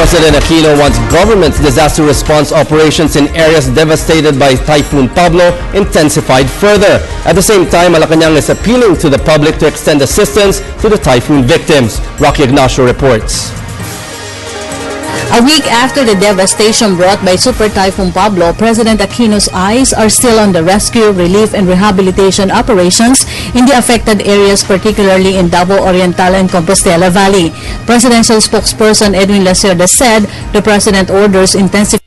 President Aquino wants government's disaster response operations in areas devastated by Typhoon Pablo intensified further. At the same time, Malacañang is appealing to the public to extend assistance to the typhoon victims. Rocky Ignacio reports. A week after the devastation brought by Super Typhoon Pablo, President Aquino's eyes are still on the rescue, relief, and rehabilitation operations in the affected areas, particularly in Davao Oriental and Compostela Valley. Presidential spokesperson Edwin Lacerda said the President orders intensification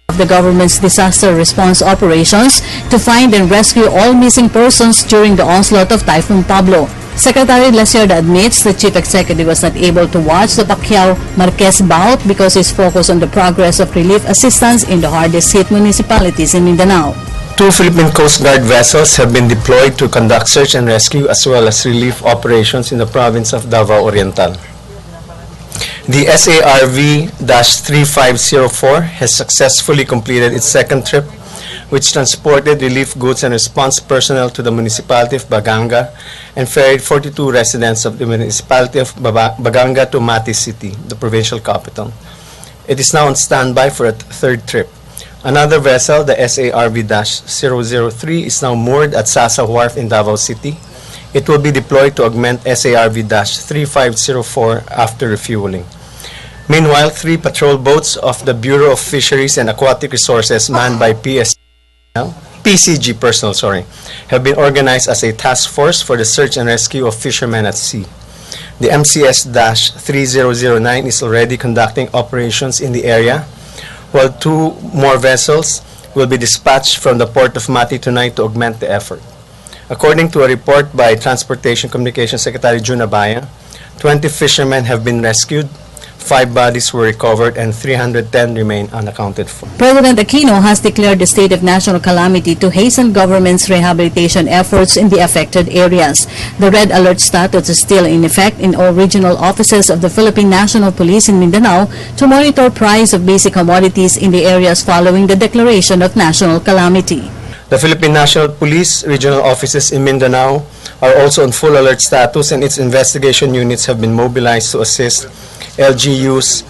of the government's disaster response operations to find and rescue all missing persons during the onslaught of Typhoon Pablo. Secretary Lacerda admits the chief executive was not able to watch the Pacquiao-Marquez bout because he's focused on the progress of relief assistance in the hardest-hit municipalities in Mindanao. 2 Philippine Coast Guard vessels have been deployed to conduct search and rescue as well as relief operations in the province of Davao Oriental. The SARV-3504 has successfully completed its second trip, which transported relief goods and response personnel to the municipality of Baganga and ferried 42 residents of the municipality of Baganga to Mati City, the provincial capital. It is now on standby for a third trip. Another vessel, the SARV-003, is now moored at Sasa Wharf in Davao City. It will be deployed to augment SARV-3504 after refueling. Meanwhile, 3 patrol boats of the Bureau of Fisheries and Aquatic Resources manned by PCG personnel, have been organized as a task force for the search and rescue of fishermen at sea. The MCS-3009 is already conducting operations in the area, while 2 more vessels will be dispatched from the port of Mati tonight to augment the effort. According to a report by Transportation Communications Secretary Jun Abaya, 20 fishermen have been rescued, 5 bodies were recovered, and 310 remain unaccounted for. President Aquino has declared the state of national calamity to hasten government's rehabilitation efforts in the affected areas. The red alert status is still in effect in all regional offices of the Philippine National Police in Mindanao to monitor price of basic commodities in the areas following the declaration of national calamity. The Philippine National Police regional offices in Mindanao are also on full alert status, and its investigation units have been mobilized to assist LGUs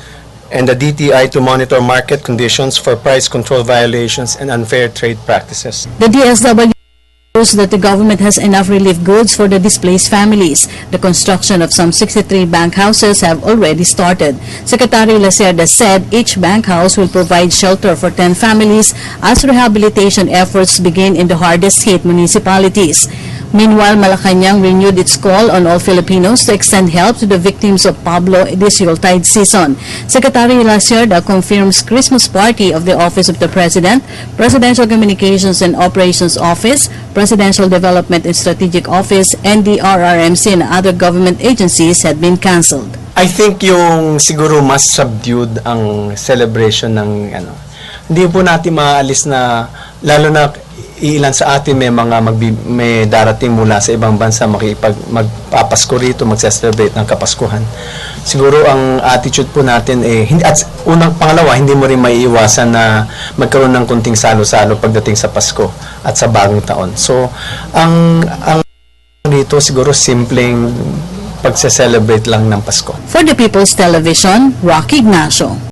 and the DTI to monitor market conditions for price control violations and unfair trade practices. The DSW shows that the government has enough relief goods for the displaced families. The construction of some 63 bank houses have already started. Secretary Lacerda said each bank house will provide shelter for 10 families as rehabilitation efforts begin in the hardest-hit municipalities. Meanwhile, Malacañang renewed its call on all Filipinos to extend help to the victims of Pablo this Yuletide season. Secretary Lacerda confirms Christmas party of the Office of the President, Presidential Communications and Operations Office, Presidential Development and Strategic Office, NDRRMC, and other government agencies had been cancelled. I think yung siguro mas subdued ang celebration ng Hindi po natin maalis na lalo na ilan sa atin may darating mula sa ibang bansa magpapasko rito, magse-celebrate ng Kapaskuhan. Siguro ang attitude po natin pangalawa, hindi mo rin maiiwasan na magkaroon ng kunting salo-salo pagdating sa Pasko at sa bagong taon. So, ang dito siguro simpleng pagse-celebrate lang ng Pasko. For the People's Television, Rocky Ignacio.